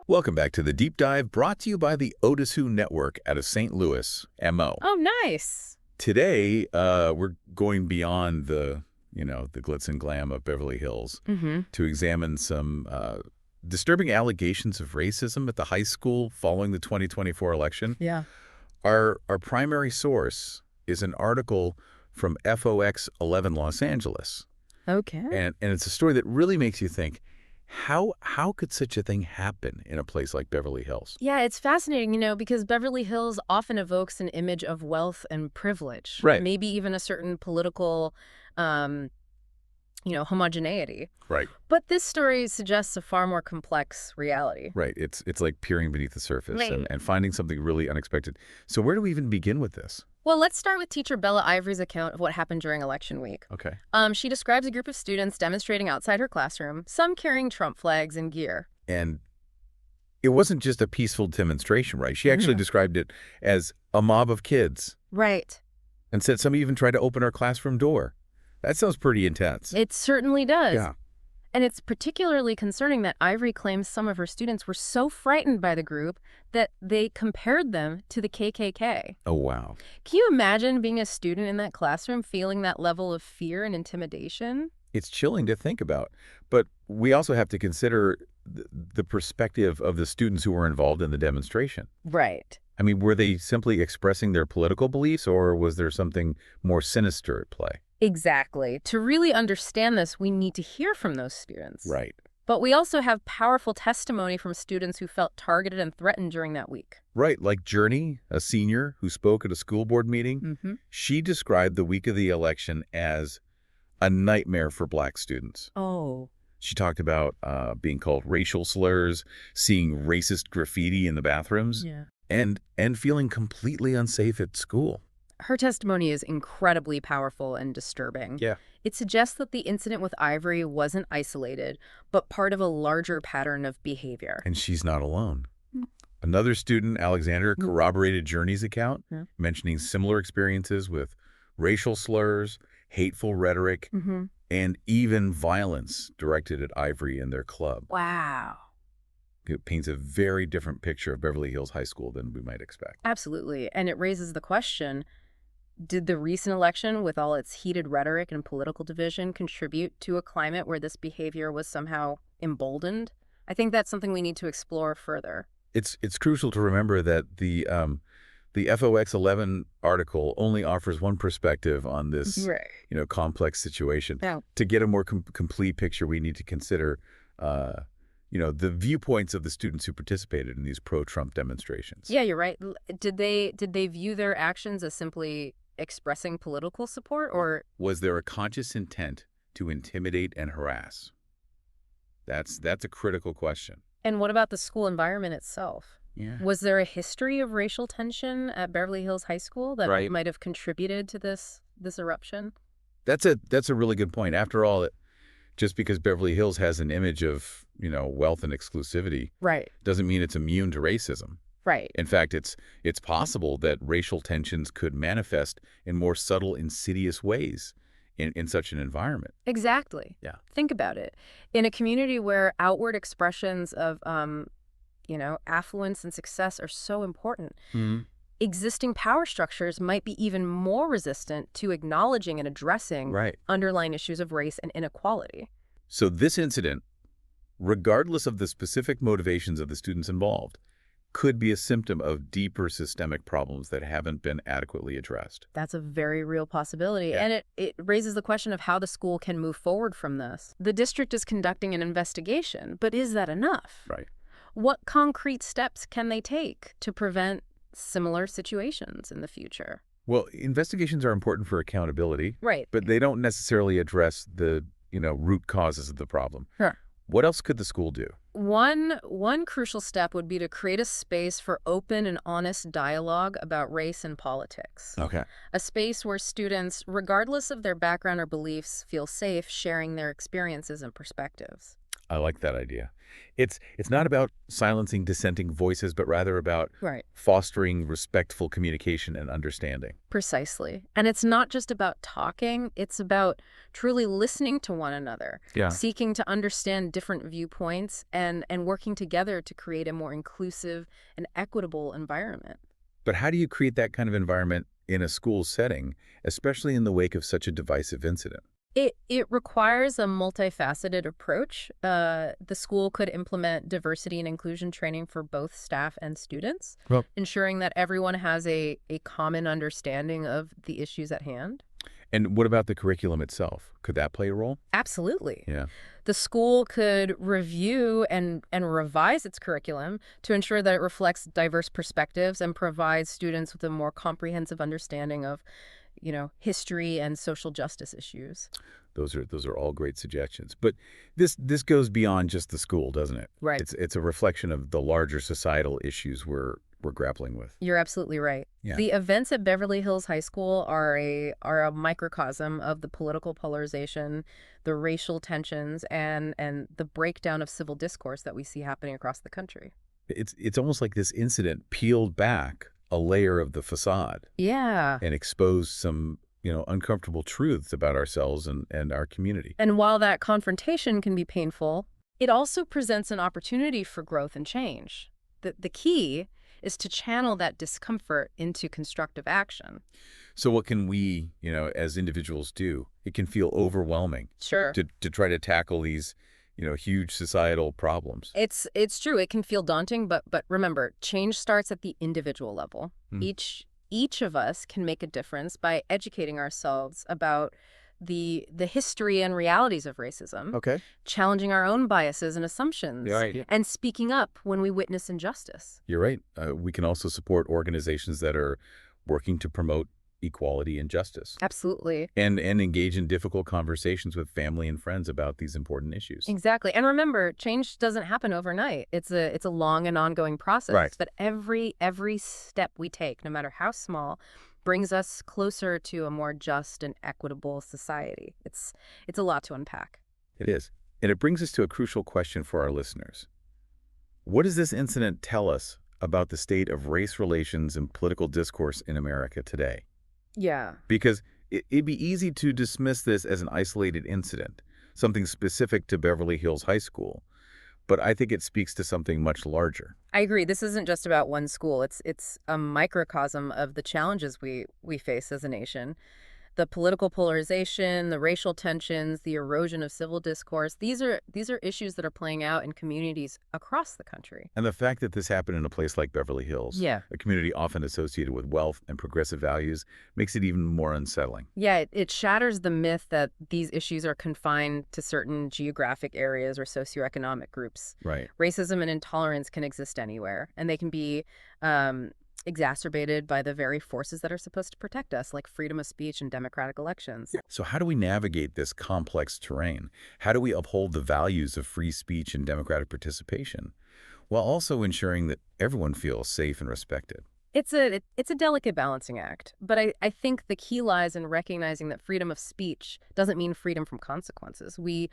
Welcome back to the Deep Dive, brought to you by the OtisWho Network out of St. Louis, MO. Oh, nice. Today, we're going beyond the glitz and glam of Beverly Hills to examine some disturbing allegations of racism at the high school following the 2024 election. Yeah. Our primary source is an article from FOX 11 Los Angeles. Okay. And it's a story that really makes you think, how could such a thing happen in a place like Beverly Hills? Yeah, it's fascinating, because Beverly Hills often evokes an image of wealth and privilege. Right. Maybe even a certain political, homogeneity. Right. But this story suggests a far more complex reality. Right. It's like peering beneath the surface Right. and finding something really unexpected. So where do we even begin with this? Well, let's start with teacher Bella Ivory's account of what happened during election week. Okay. She describes a group of students demonstrating outside her classroom, some carrying Trump flags and gear. And it wasn't just a peaceful demonstration, right? She actually described it as a mob of kids Right. and said some even tried to open our classroom door. That sounds pretty intense. It certainly does. Yeah. And it's particularly concerning that Ivory claims some of her students were so frightened by the group that they compared them to the KKK. Oh, wow. Can you imagine being a student in that classroom feeling that level of fear and intimidation? It's chilling to think about. But we also have to consider the perspective of the students who were involved in the demonstration. Right. I mean, were they simply expressing their political beliefs, or was there something more sinister at play? Exactly. To really understand this, we need to hear from those students. Right. But we also have powerful testimony from students who felt targeted and threatened during that week. Right, like Journey, a senior who spoke at a school board meeting. She described the week of the election as a nightmare for Black students. Oh. She talked about being called racial slurs, seeing racist graffiti in the bathrooms, Yeah. and feeling completely unsafe at school. Her testimony is incredibly powerful and disturbing. Yeah. It suggests that the incident with Ivory wasn't isolated, but part of a larger pattern of behavior. And she's not alone. Another student, Alexander, corroborated Journey's account, mentioning similar experiences with racial slurs, hateful rhetoric, and even violence directed at Ivory and their club. Wow. It paints a very different picture of Beverly Hills High School than we might expect. Absolutely. And it raises the question, did the recent election, with all its heated rhetoric and political division, contribute to a climate where this behavior was somehow emboldened? I think that's something we need to explore further. It's crucial to remember that the FOX 11 article only offers one perspective on this complex situation. Yeah. To get a more complete picture, we need to consider the viewpoints of the students who participated in these pro-Trump demonstrations. Yeah, you're right. Did they view their actions as simply expressing political support, or was there a conscious intent to intimidate and harass? That's a critical question. And what about the school environment itself? Yeah. Was there a history of racial tension at Beverly Hills High School that might have contributed to this eruption? That's a really good point. After all, just because Beverly Hills has an image of, wealth and exclusivity, doesn't mean it's immune to racism. Right. In fact, it's possible that racial tensions could manifest in more subtle, insidious ways in such an environment. Exactly. Yeah. Think about it. In a community where outward expressions of, affluence and success are so important, existing power structures might be even more resistant to acknowledging and addressing underlying issues of race and inequality. So this incident, regardless of the specific motivations of the students involved, could be a symptom of deeper systemic problems that haven't been adequately addressed. That's a very real possibility. Yeah. And it raises the question of how the school can move forward from this. The district is conducting an investigation, but is that enough? Right. What concrete steps can they take to prevent similar situations in the future? Well, investigations are important for accountability, Right. but they don't necessarily address the, root causes of the problem. Sure. What else could the school do? One crucial step would be to create a space for open and honest dialogue about race and politics. Okay. A space where students, regardless of their background or beliefs, feel safe sharing their experiences and perspectives. I like that idea. It's not about silencing dissenting voices, but rather about Right. fostering respectful communication and understanding. Precisely. And it's not just about talking, it's about truly listening to one another, Yeah. seeking to understand different viewpoints and working together to create a more inclusive and equitable environment. But how do you create that kind of environment in a school setting, especially in the wake of such a divisive incident? It requires a multifaceted approach. The school could implement diversity and inclusion training for both staff and students, Well, ensuring that everyone has a common understanding of the issues at hand. and what about the curriculum itself? Could that play a role? Absolutely. Yeah. The school could review and revise its curriculum to ensure that it reflects diverse perspectives and provides students with a more comprehensive understanding of, history and social justice issues. Those are all great suggestions. But this goes beyond just the school, doesn't it? Right. It's a reflection of the larger societal issues we're grappling with. You're absolutely right. Yeah. The events at Beverly Hills High School are a microcosm of the political polarization, the racial tensions, and the breakdown of civil discourse that we see happening across the country. It's almost like this incident peeled back a layer of the facade Yeah. and exposed some, uncomfortable truths about ourselves and our community. And while that confrontation can be painful, it also presents an opportunity for growth and change. The key is to channel that discomfort into constructive action. So what can we, as individuals do? It can feel overwhelming Sure. to try to tackle these, huge societal problems. It's true. It can feel daunting, but remember, change starts at the individual level. Hmm. Each of us can make a difference by educating ourselves about the history and realities of racism, Okay. challenging our own biases and assumptions, Right. and speaking up when we witness injustice. You're right. We can also support organizations that are working to promote equality and justice Absolutely. and engage in difficult conversations with family and friends about these important issues. Exactly. And remember, change doesn't happen overnight. It's a long and ongoing process. Right. But every step we take, no matter how small, brings us closer to a more just and equitable society. It's a lot to unpack. It is. And it brings us to a crucial question for our listeners. What does this incident tell us about the state of race relations and political discourse in America today? Yeah. Because it'd be easy to dismiss this as an isolated incident, something specific to Beverly Hills High School. But I think it speaks to something much larger. I agree. This isn't just about one school. It's a microcosm of the challenges we face as a nation. The political polarization, the racial tensions, the erosion of civil discourse, these are issues that are playing out in communities across the country. And the fact that this happened in a place like Beverly Hills, Yeah. a community often associated with wealth and progressive values, makes it even more unsettling. Yeah, it shatters the myth that these issues are confined to certain geographic areas or socioeconomic groups. Right. Racism and intolerance can exist anywhere, and they can be exacerbated by the very forces that are supposed to protect us, like freedom of speech and democratic elections. So how do we navigate this complex terrain? How do we uphold the values of free speech and democratic participation, while also ensuring that everyone feels safe and respected? It's a delicate balancing act, but I think the key lies in recognizing that freedom of speech doesn't mean freedom from consequences. We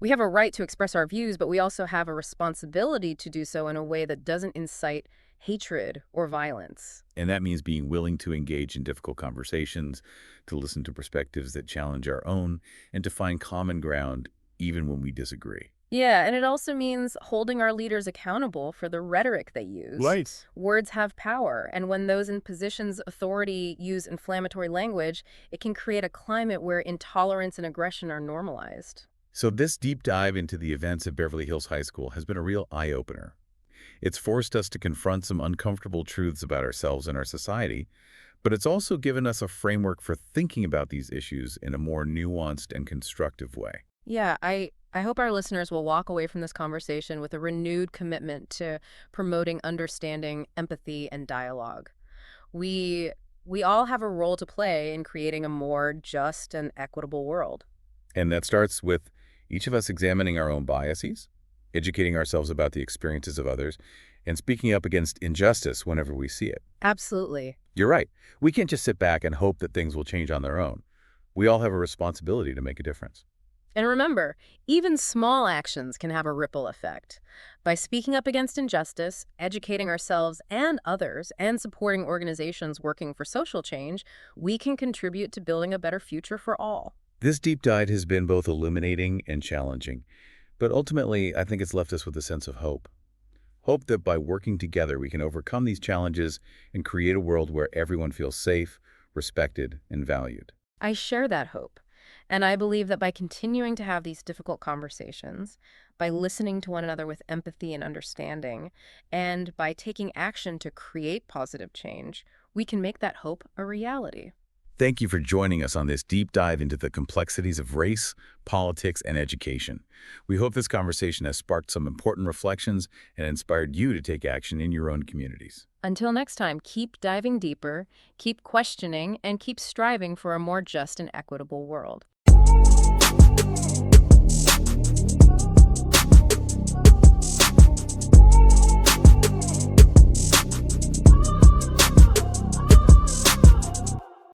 have a right to express our views, but we also have a responsibility to do so in a way that doesn't incite hatred or violence. And that means being willing to engage in difficult conversations, to listen to perspectives that challenge our own, and to find common ground even when we disagree. Yeah, and it also means holding our leaders accountable for the rhetoric they use. Right. Words have power, and when those in positions of authority use inflammatory language, it can create a climate where intolerance and aggression are normalized. So this deep dive into the events at Beverly Hills High School has been a real eye-opener. It's forced us to confront some uncomfortable truths about ourselves and our society, but it's also given us a framework for thinking about these issues in a more nuanced and constructive way. Yeah, I hope our listeners will walk away from this conversation with a renewed commitment to promoting understanding, empathy, and dialogue. We all have a role to play in creating a more just and equitable world. And that starts with each of us examining our own biases, educating ourselves about the experiences of others, and speaking up against injustice whenever we see it. Absolutely. You're right. We can't just sit back and hope that things will change on their own. We all have a responsibility to make a difference. And remember, even small actions can have a ripple effect. By speaking up against injustice, educating ourselves and others, and supporting organizations working for social change, we can contribute to building a better future for all. This deep dive has been both illuminating and challenging, but ultimately, I think it's left us with a sense of hope. Hope that by working together, we can overcome these challenges and create a world where everyone feels safe, respected, and valued. I share that hope. And I believe that by continuing to have these difficult conversations, by listening to one another with empathy and understanding, and by taking action to create positive change, we can make that hope a reality. Thank you for joining us on this deep dive into the complexities of race, politics, and education. We hope this conversation has sparked some important reflections and inspired you to take action in your own communities. Until next time, keep diving deeper, keep questioning, and keep striving for a more just and equitable world.